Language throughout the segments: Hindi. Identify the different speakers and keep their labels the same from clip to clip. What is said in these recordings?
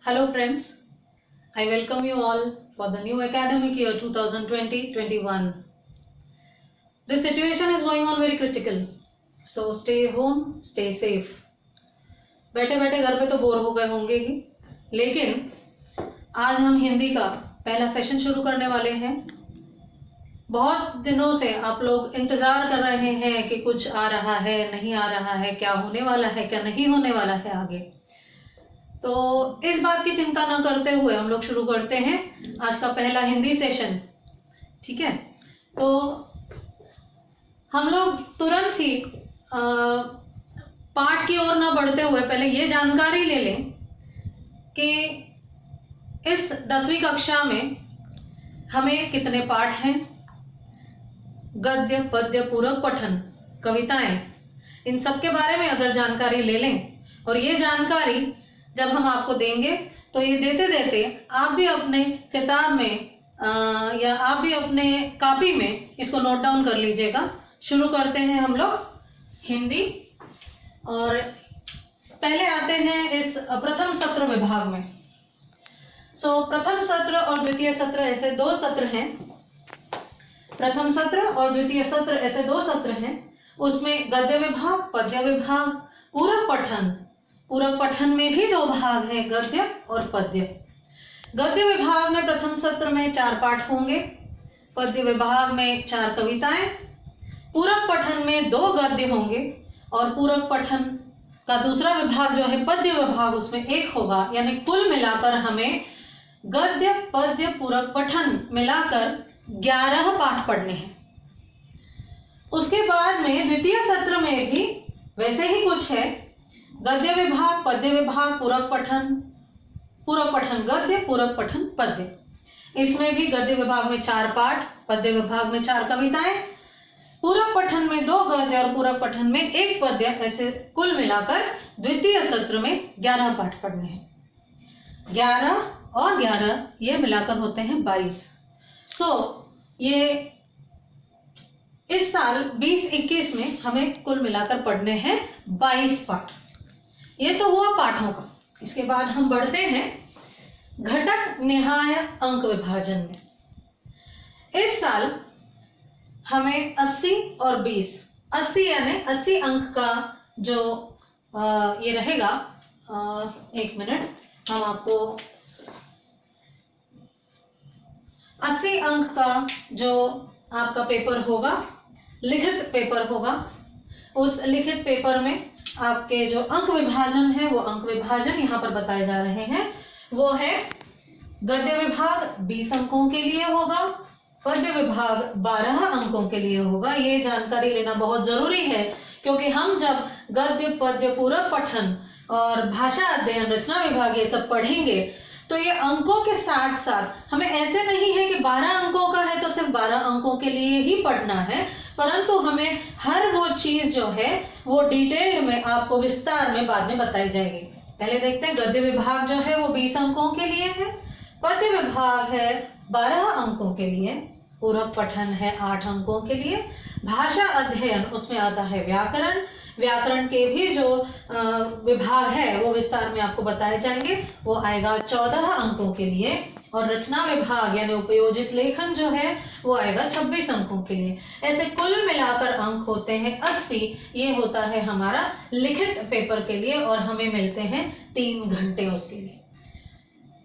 Speaker 1: Hello friends, I welcome you all for the new academic year 2020-21. This situation is going on very critical, so stay home, stay safe. बैठे बैठे घर पे तो बोर हो गए होंगे ही, लेकिन आज हम हिंदी का पहला सेशन शुरू करने वाले हैं। बहुत दिनों से आप लोग इंतजार कर रहे हैं कि कुछ आ रहा है, नहीं आ रहा है, क्या होने वाला है, क्या नहीं होने वाला है आगे। तो इस बात की चिंता न करते हुए हम लोग शुरू करते हैं आज का पहला हिंदी सेशन। ठीक है, तो हम लोग तुरंत ही पाठ की ओर न बढ़ते हुए पहले ये जानकारी ले लें कि इस 10वीं कक्षा में हमें कितने पाठ हैं, गद्य, पद्य, पूरक, पठन, कविताएं, इन सब के बारे में अगर जानकारी ले लें और ये जानकारी जब हम आपको देंगे तो ये देते देते आप भी अपने किताब में या आप भी अपने कॉपी में इसको नोट डाउन कर लीजिएगा। शुरू करते हैं हम लोग हिंदी, और पहले आते हैं इस प्रथम सत्र विभाग में। प्रथम सत्र और द्वितीय सत्र ऐसे दो सत्र हैं। प्रथम सत्र और द्वितीय सत्र ऐसे दो सत्र हैं। उसमें गद्य विभाग, पद्य विभाग, पूरक पठन, पूरक पठन में भी दो भाग हैं, गद्य और पद्य। गद्य विभाग में प्रथम सत्र में 4 पाठ होंगे, पद्य विभाग में 4 कविताएं, पूरक पठन में 2 गद्य होंगे और पूरक पठन का दूसरा विभाग जो है पद्य विभाग, उसमें 1 होगा। यानी कुल मिलाकर हमें गद्य, पद्य, पूरक पठन मिलाकर 11 पाठ पढ़ने हैं। उसके बाद में द्वितीय सत्र में भी वैसे ही कुछ है, गद्य विभाग, पद्य विभाग, पूरक पठन गद्य, पूरक पठन पद्य। इसमें भी गद्य विभाग में 4 पाठ, पद्य विभाग में 4 कविताएं, पूरक पठन में 2 गद्य और पूरक पठन में 1 पद्य। ऐसे कुल मिलाकर द्वितीय सत्र में 11 पाठ पढ़ने हैं। 11 और 11 ये मिलाकर होते हैं 22। ये इस साल 2021 में हमें कुल मिलाकर पढ़ने हैं 22 पाठ। ये तो हुआ पाठों का। इसके बाद हम बढ़ते हैं घटक निहाय अंक विभाजन में। इस साल हमें 80 और 20, 80 यानी 80 अंक का जो ये रहेगा, 1 मिनट, हम आपको 80 अंक का जो आपका पेपर होगा, लिखित पेपर होगा। उस लिखित पेपर में आपके जो अंक विभाजन है, वो अंक विभाजन यहाँ पर बताए जा रहे हैं। वो है गद्य विभाग 20 अंकों के लिए होगा, पद्य विभाग 12 अंकों के लिए होगा। ये जानकारी लेना बहुत जरूरी है, क्योंकि हम जब गद्य, पद्य, पूरक पठन और भाषा अध्ययन, रचना विभाग ये सब पढ़ेंगे तो ये अंकों के साथ साथ हमें ऐसे नहीं है कि 12 अंकों का है तो सिर्फ 12 अंकों के लिए ही पढ़ना है, परंतु हमें हर वो चीज जो है वो डिटेल्ड में आपको विस्तार में बाद में बताई जाएगी। पहले देखते हैं, गद्य विभाग जो है वो 20 अंकों के लिए है, पद्य विभाग है 12 अंकों के लिए, पूरक पठन है 8 अंकों के लिए, भाषा अध्ययन उसमें आता है व्याकरण, व्याकरण के भी जो विभाग है वो विस्तार में आपको बताए जाएंगे, वो आएगा 14 अंकों के लिए, और रचना विभाग यानी उपयोजित लेखन जो है वो आएगा 26 अंकों के लिए। ऐसे कुल मिलाकर अंक होते हैं 80। ये होता है हमारा लिखित पेपर के लिए, और हमें मिलते हैं 3 घंटे उसके लिए।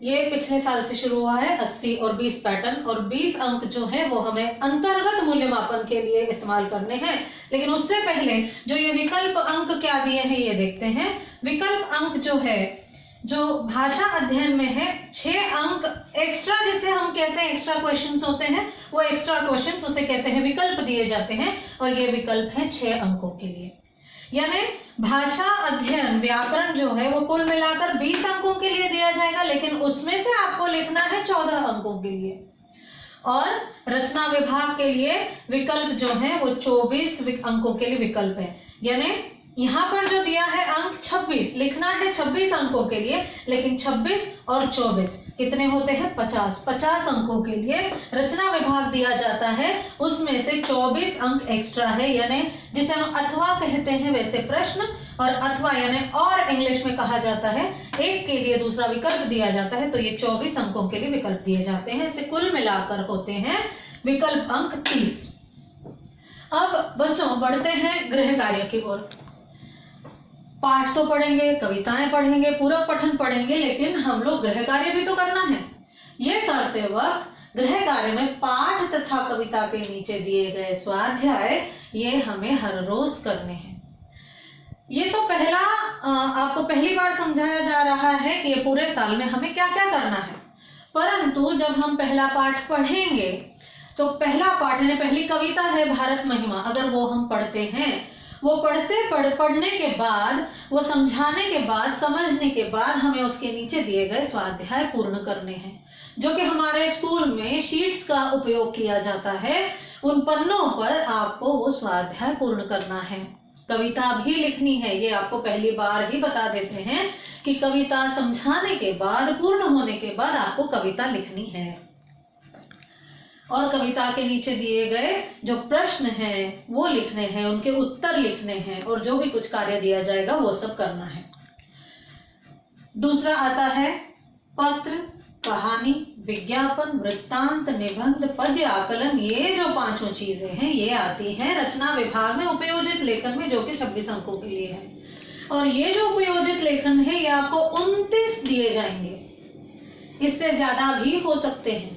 Speaker 1: ये पिछले साल से शुरू हुआ है 80 और 20 पैटर्न, और 20 अंक जो है वो हमें अंतर्गत मूल्यमापन के लिए इस्तेमाल करने हैं। लेकिन उससे पहले जो ये विकल्प अंक क्या दिए हैं ये देखते हैं। विकल्प अंक जो है, जो भाषा अध्ययन में है, 6 अंक एक्स्ट्रा, जिसे हम कहते हैं एक्स्ट्रा क्वेश्चंस होते हैं, वो एक्स्ट्रा क्वेश्चंस उसे कहते हैं विकल्प दिए जाते हैं, और ये विकल्प है 6 अंकों के लिए। यानी भाषा अध्ययन व्याकरण जो है वो कुल मिलाकर 20 अंकों के लिए दिया जाएगा, लेकिन उसमें से आपको लिखना है 14 अंकों के लिए। और रचना विभाग के लिए विकल्प जो है वो 24 अंकों के लिए विकल्प है। यानी यहाँ पर जो दिया है अंक 26, लिखना है 26 अंकों के लिए, लेकिन 26 और 24 कितने होते हैं 50। 50 अंकों के लिए रचना विभाग दिया जाता है, उसमें से 24 अंक एक्स्ट्रा है, यानी जिसे हम अथवा कहते हैं वैसे प्रश्न, और अथवा यानी और इंग्लिश में कहा जाता है, एक के लिए दूसरा विकल्प दिया जाता है, तो ये 24 अंकों के लिए विकल्प दिए जाते हैं। इसे कुल मिलाकर होते हैं विकल्प अंक 30। अब बच्चों बढ़ते हैं गृह कार्य की ओर। पाठ तो पढ़ेंगे, कविताएं पढ़ेंगे, पूरक पठन पढ़ेंगे, लेकिन हम लोग गृह कार्य भी तो करना है। ये करते वक्त गृह कार्य में पाठ तथा कविता के नीचे दिए गए स्वाध्याय ये हमें हर रोज करने हैं। ये तो पहला आपको पहली बार समझाया जा रहा है कि ये पूरे साल में हमें क्या क्या करना है, परंतु जब हम पहला पाठ पढ़ेंगे तो पहला पाठ यानी पहली कविता है भारत महिमा, अगर वो हम पढ़ते हैं, वो पढ़ने के बाद, वो समझाने के बाद, समझने के बाद हमें उसके नीचे दिए गए स्वाध्याय पूर्ण करने हैं, जो कि हमारे स्कूल में शीट्स का उपयोग किया जाता है। उन पन्नों पर आपको वो स्वाध्याय पूर्ण करना है। कविता भी लिखनी है, ये आपको पहली बार ही बता देते हैं कि कविता समझाने के बाद, पूर्ण होने के बाद आपको कविता लिखनी है, और कविता के नीचे दिए गए जो प्रश्न हैं वो लिखने हैं, उनके उत्तर लिखने हैं, और जो भी कुछ कार्य दिया जाएगा वो सब करना है। दूसरा आता है पत्र, कहानी, विज्ञापन, वृत्तांत, निबंध, पद्य, आकलन। ये जो पांचों चीजें हैं ये आती हैं रचना विभाग में उपयोजित लेखन में, जो कि 26 अंकों के लिए है। और ये जो उपयोजित लेखन है ये आपको 29 दिए जाएंगे, इससे ज्यादा भी हो सकते हैं।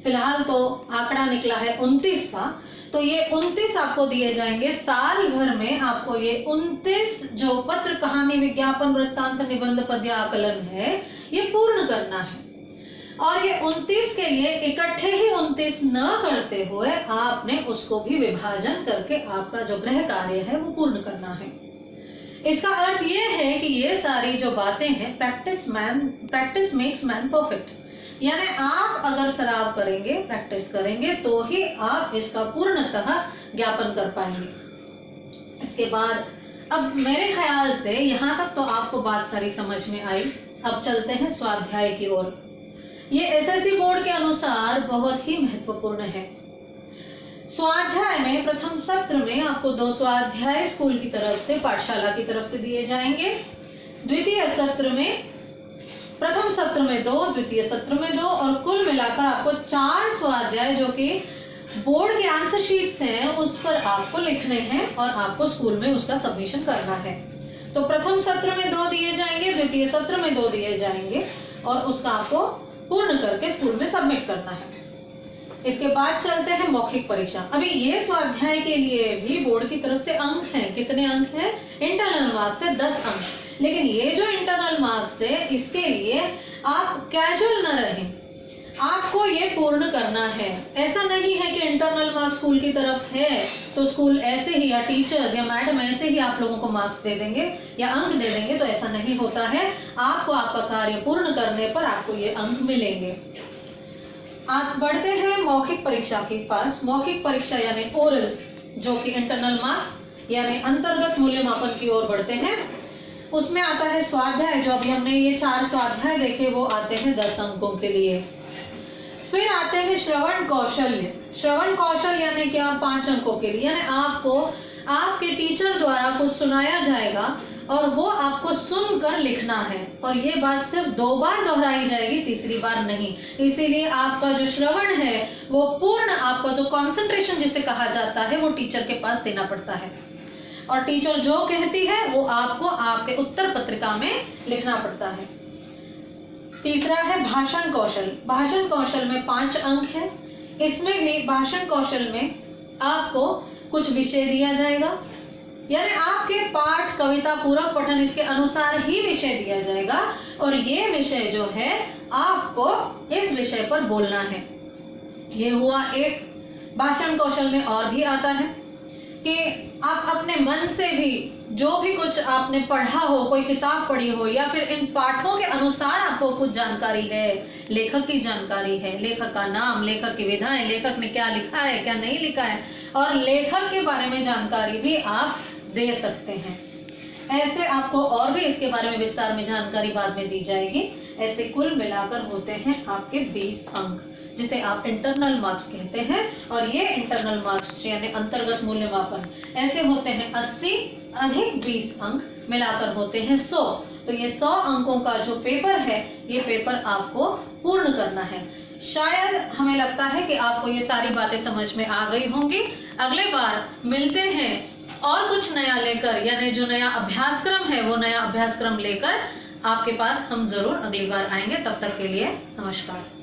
Speaker 1: फिलहाल तो आंकड़ा निकला है 29 का, तो ये 29 आपको दिए जाएंगे। साल भर में आपको ये 29 जो पत्र, कहानी, विज्ञापन, वृत्तांत, निबंध, पद्य, आकलन है ये पूर्ण करना है। और ये 29 के लिए इकट्ठे ही 29 न करते हुए आपने उसको भी विभाजन करके आपका जो गृह कार्य है वो पूर्ण करना है। इसका अर्थ ये है कि ये सारी जो बातें हैं, प्रैक्टिस मेक्स मैन परफेक्ट, यानी आप अगर सराव करेंगे, प्रैक्टिस करेंगे तो ही आप इसका पूर्णतः ज्ञापन कर पाएंगे। इसके बाद अब मेरे ख्याल से यहाँ तक तो आपको बात सारी समझ में आई। अब चलते हैं स्वाध्याय की ओर। ये एसएससी बोर्ड के अनुसार बहुत ही महत्वपूर्ण है। स्वाध्याय में प्रथम सत्र में आपको 2 स्वाध्याय स्कूल की तरफ से, पाठशाला की तरफ से दिए जाएंगे। द्वितीय सत्र में, प्रथम सत्र में 2, द्वितीय सत्र में 2, और कुल मिलाकर आपको 4 स्वाध्याय जो कि बोर्ड के आंसर शीट्स हैं उस पर आपको लिखने हैं और आपको स्कूल में उसका सबमिशन करना है। तो प्रथम सत्र में 2 दिए जाएंगे, द्वितीय सत्र में 2 दिए जाएंगे, और उसका आपको पूर्ण करके स्कूल में सबमिट करना है। इसके बाद चलते हैं मौखिक परीक्षा। अभी ये स्वाध्याय के लिए भी बोर्ड की तरफ से अंक हैं। कितने अंक हैं? इंटरनल मार्क्स है 10 अंक। लेकिन ये जो इंटरनल मार्क्स है इसके लिए आप कैजुअल न रहें, आपको ये पूर्ण करना है। ऐसा नहीं है कि इंटरनल मार्क्स स्कूल की तरफ है तो स्कूल ऐसे ही या टीचर्स या मैडम ऐसे ही आप लोगों को मार्क्स दे देंगे या अंक दे देंगे, तो ऐसा नहीं होता है। आपको आपका कार्य पूर्ण करने पर आपको ये अंक मिलेंगे। आप बढ़ते हैं मौखिक परीक्षा के पास। मौखिक परीक्षा यानी ओरल्स, जो कि इंटरनल मार्क्स यानी अंतर्गत मूल्यमापन की ओर बढ़ते हैं। उसमें आता है स्वाध्याय, जो अभी हमने ये 4 स्वाध्याय देखे वो आते हैं 10 अंकों के लिए। फिर आते हैं श्रवण कौशल्य। श्रवण कौशल यानी क्या? 5 अंकों के लिए, यानी आपको आपके टीचर द्वारा कुछ सुनाया जाएगा और वो आपको सुनकर लिखना है, और ये बात सिर्फ 2 बार दोहराई जाएगी, तीसरी बार नहीं। इसीलिए आपका जो श्रवण है वो पूर्ण, आपका जो कंसंट्रेशन जिसे कहा जाता है वो टीचर के पास देना पड़ता है, और टीचर जो कहती है वो आपको आपके उत्तर पत्रिका में लिखना पड़ता है। तीसरा है भाषण कौशल। भाषण कौशल में 5 अंक है। इसमें भी भाषण कौशल में आपको कुछ विषय दिया जाएगा, यानी आपके पाठ, कविता, पूरक पठन इसके अनुसार ही विषय दिया जाएगा, और ये विषय जो है आपको इस विषय पर बोलना है। ये हुआ एक। भाषण कौशल में और भी आता है कि आप अपने मन से भी जो भी कुछ आपने पढ़ा हो, कोई किताब पढ़ी हो या फिर इन पाठों के अनुसार आपको कुछ जानकारी है, लेखक की जानकारी है, लेखक का नाम, लेखक की विधाएं, लेखक ने क्या लिखा है, क्या नहीं लिखा है, और लेखक के बारे में जानकारी भी आप दे सकते हैं। ऐसे आपको और भी इसके बारे में विस्तार में जानकारी बाद में दी जाएगी। ऐसे कुल मिलाकर होते हैं आपके 20 अंक, जिसे आप इंटरनल मार्क्स कहते हैं। और ये इंटरनल मार्क्स यानी अंतर्गत मूल्यमापन ऐसे होते हैं 80 अधिक 20 अंक मिलाकर होते हैं 100। तो ये 100 अंकों का जो पेपर है, ये पेपर आपको पूर्ण करना है। शायद हमें लगता है कि आपको ये सारी बातें समझ में आ गई होंगी। अगले बार मिलते हैं और कुछ नया लेकर, यानी जो नया अभ्यासक्रम है वो नया अभ्यासक्रम लेकर आपके पास हम जरूर अगली बार आएंगे। तब तक के लिए नमस्कार।